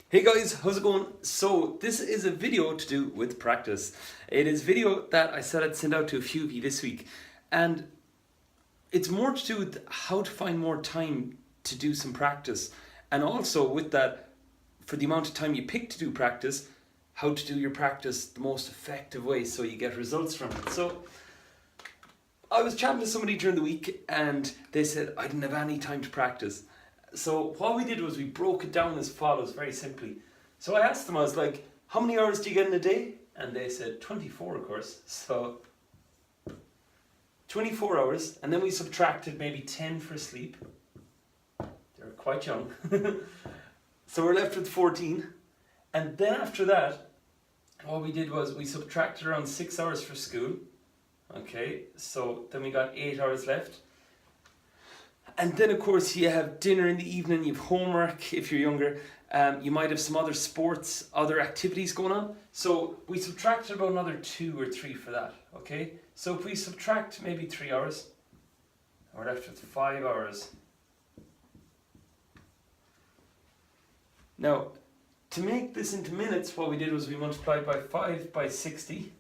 Hey guys, how's it going? So this is a video to do with practice. It is a video that I said I'd send out to a few of you this week, and it's more to do with how to find more time to do some practice, and also with that, for the amount of time you pick to do practice, how to do your practice the most effective way so you get results from it. So I was chatting to somebody during the week and they said I didn't have any time to practice. So what we did was we broke it down as follows, very simply. So I asked them, I was like, how many hours do you get in a day? And they said 24, of course. So 24 hours, and then we subtracted maybe 10 for sleep. They're quite young. So we're left with 14. And then after that, what we did was we subtracted around 6 hours for school. Okay, so then we got 8 hours left. And then of course you have dinner in the evening, you have homework if you're younger, you might have some other sports, other activities going on. So we subtracted about another 2 or 3 for that, okay? So if we subtract maybe 3 hours, we're left with 5 hours. Now, to make this into minutes, what we did was we multiplied by 5 by 60,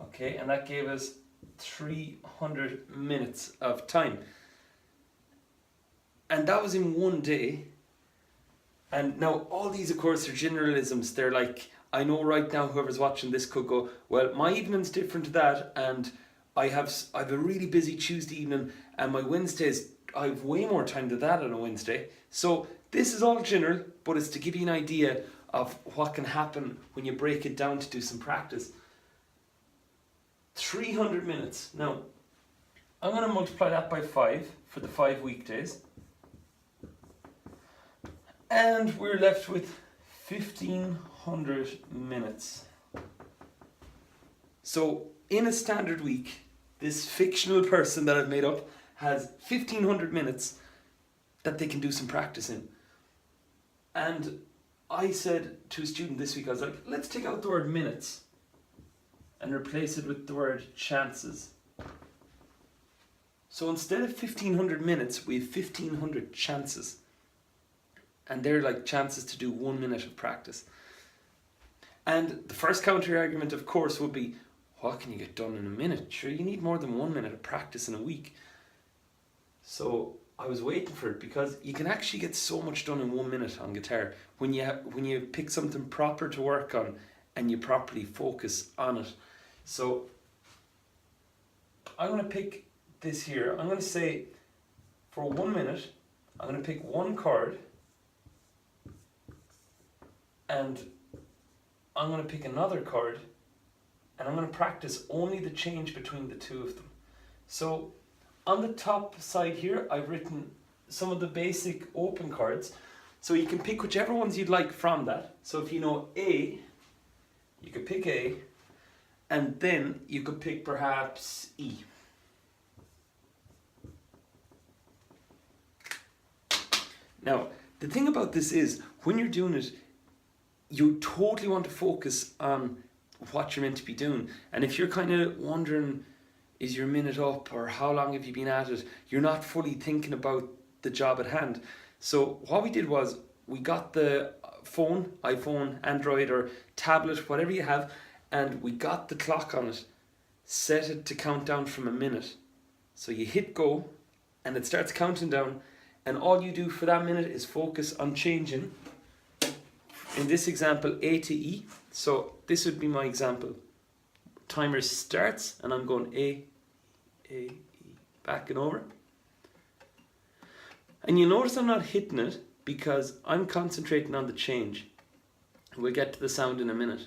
okay? And that gave us 300 minutes of time. And that was in one day. And now all these of course are generalisms. They're like, I know right now whoever's watching this could go, well, my evening's different to that, and I have a really busy Tuesday evening, and my Wednesdays, I have way more time than that on a Wednesday. So this is all general, but it's to give you an idea of what can happen when you break it down to do some practice. 300 minutes. Now, I'm going to multiply that by 5 for the 5 weekdays. And we're left with 1500 minutes. So in a standard week, this fictional person that I've made up has 1500 minutes that they can do some practice in. And I said to a student this week, I was like, let's take out the word minutes and replace it with the word chances. So instead of 1500 minutes, we have 1500 chances. And they're like chances to do 1 minute of practice. And the first counter argument, of course, would be, what can you get done in a minute? Sure, you need more than 1 minute of practice in a week. So I was waiting for it, because you can actually get so much done in 1 minute on guitar when you pick something proper to work on and you properly focus on it. So I'm going to pick this here. I'm going to say for 1 minute, I'm going to pick one chord. And I'm going to pick another chord, and I'm going to practice only the change between the two of them. So on the top side here, I've written some of the basic open chords. So you can pick whichever ones you'd like from that. So if you know A, you could pick A, and then you could pick perhaps E. Now, the thing about this is, when you're doing it, you totally want to focus on what you're meant to be doing. And if you're kind of wondering, is your minute up, or how long have you been at it, you're not fully thinking about the job at hand. So what we did was, we got the phone, iPhone, Android, or tablet, whatever you have, and we got the clock on it, set it to count down from a minute. So you hit go, and it starts counting down, and all you do for that minute is focus on changing, in this example, A to E. So this would be my example. Timer starts and I'm going A, E, back and over. And you'll notice I'm not hitting it because I'm concentrating on the change. We'll get to the sound in a minute.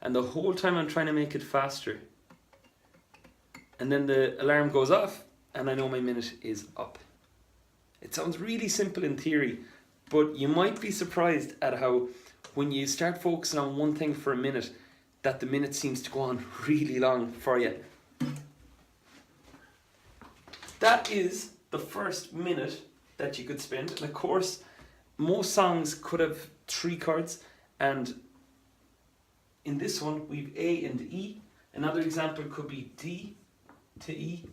And the whole time I'm trying to make it faster. And then the alarm goes off and I know my minute is up. It sounds really simple in theory, but you might be surprised at how, when you start focusing on one thing for a minute, that the minute seems to go on really long for you. That is the first minute that you could spend. And of course, most songs could have 3 chords, and in this one we've A and E. Another example could be D to E.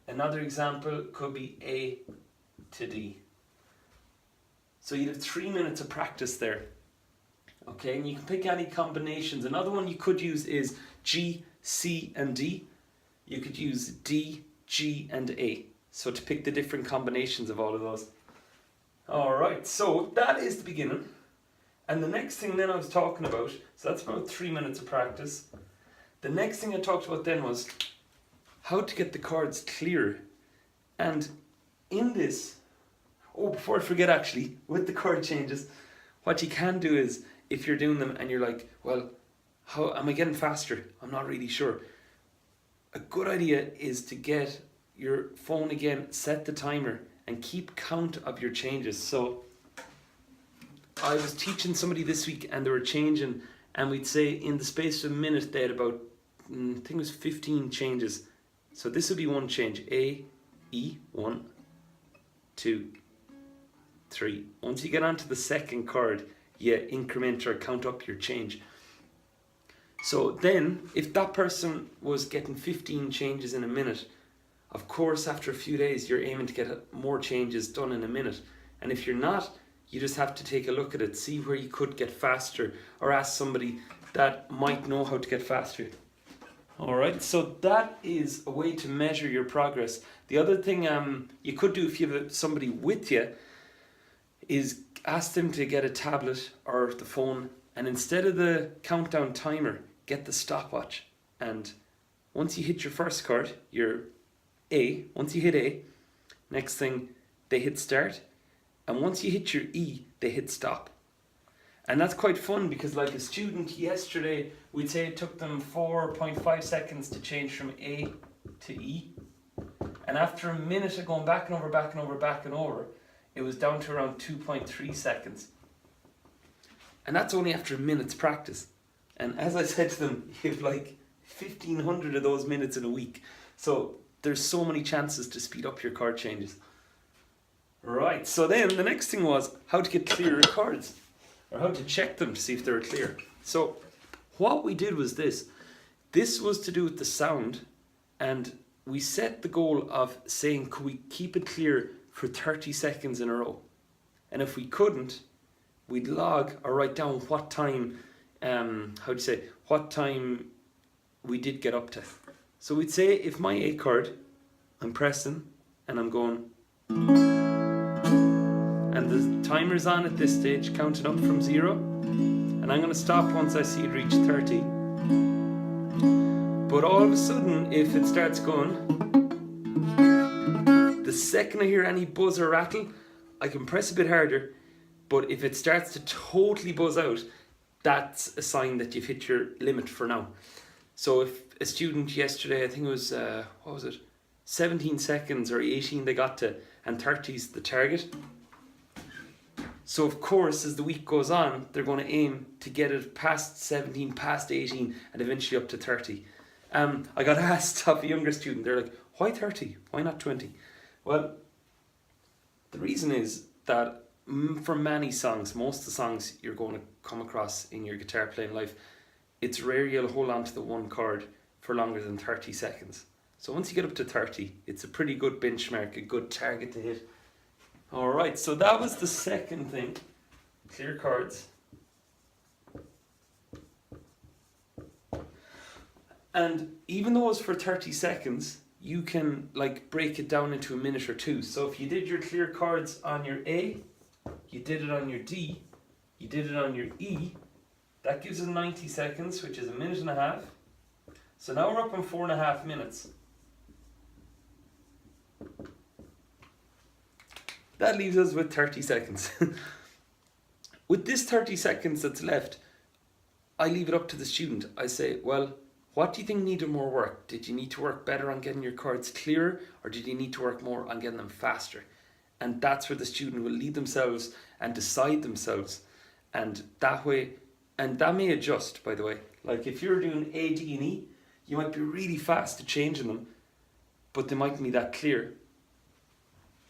Another example could be A to D. So you'd have 3 minutes of practice there. Okay, and you can pick any combinations. Another one you could use is G, C, and D. You could use D, G, and A. So to pick the different combinations of all of those. Alright, so that is the beginning. And the next thing then I was talking about, so that's about 3 minutes of practice. The next thing I talked about then was how to get the chords clear. And in this, before I forget actually, with the chord changes, what you can do is, if you're doing them and you're like, well, how am I getting faster? I'm not really sure. A good idea is to get your phone again, set the timer, and keep count of your changes. So I was teaching somebody this week and they were changing, and we'd say in the space of a minute they had about, I think it was 15 changes. So this would be one change, A, E, 1, 2, 3. Once you get onto the second chord, you increment or count up your change. So then, if that person was getting 15 changes in a minute, of course after a few days you're aiming to get more changes done in a minute. And if you're not, you just have to take a look at it, see where you could get faster, or ask somebody that might know how to get faster. Alright, so that is a way to measure your progress. The other thing you could do if you have somebody with you is ask them to get a tablet or the phone, and instead of the countdown timer, get the stopwatch. And once you hit your first chord, your A, once you hit A, next thing they hit start, and once you hit your E, they hit stop. And that's quite fun because, like a student yesterday, we'd say it took them 4.5 seconds to change from A to E. And after a minute of going back and over, it was down to around 2.3 seconds. And that's only after a minute's practice. And as I said to them, you have like 1,500 of those minutes in a week. So there's so many chances to speed up your chord changes. Right, so then the next thing was how to get clearer chords, or how to check them to see if they were clear. So what we did was this. This was to do with the sound, and we set the goal of saying, could we keep it clear for 30 seconds in a row? And if we couldn't, we'd log or write down what time, what time we did get up to. So we'd say if my A chord, I'm pressing and I'm going, and the timer's on at this stage, counting up from 0, and I'm going to stop once I see it reach 30. But all of a sudden, if it starts going, the second I hear any buzz or rattle, I can press a bit harder, but if it starts to totally buzz out, that's a sign that you've hit your limit for now. So if a student yesterday, I think it was, 17 seconds or 18 they got to, and 30's the target. So of course, as the week goes on, they're going to aim to get it past 17, past 18, and eventually up to 30. I got asked of a younger student, they're like, why 30? Why not 20? Well, the reason is that for many songs, most of the songs you're going to come across in your guitar playing life, it's rare you'll hold on to the one chord for longer than 30 seconds. So once you get up to 30, it's a pretty good benchmark, a good target to hit. Alright, so that was the second thing, clear chords. And even though it's for 30 seconds, you can like break it down into a minute or two. So if you did your clear chords on your A, you did it on your D, you did it on your E, that gives us 90 seconds, which is a minute and a half. So now we're up on 4.5 minutes. That leaves us with 30 seconds. With this 30 seconds that's left, I leave it up to the student. I say, well, what do you think needed more work? Did you need to work better on getting your chords clearer, or did you need to work more on getting them faster? And that's where the student will lead themselves and decide themselves. And that way, and that may adjust, by the way. Like if you're doing A, D, and E, you might be really fast at changing them, but they mightn't be that clear.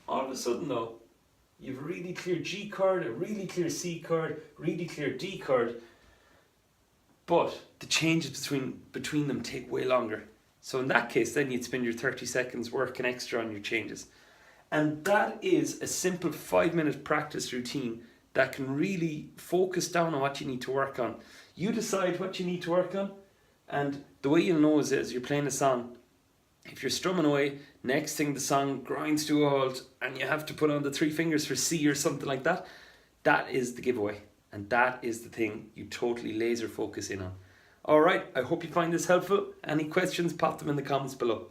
All of a sudden though, you've a really clear G chord, a really clear C chord, really clear D chord, but the changes between them take way longer. So in that case, then you'd spend your 30 seconds working extra on your changes. And that is a simple 5-minute practice routine that can really focus down on what you need to work on. You decide what you need to work on, and the way you'll know is as you're playing a song, if you're strumming away, next thing the song grinds to a halt and you have to put on the 3 fingers for C or something like that, that is the giveaway. And that is the thing you totally laser focus in on. Alright, I hope you find this helpful. Any questions, pop them in the comments below.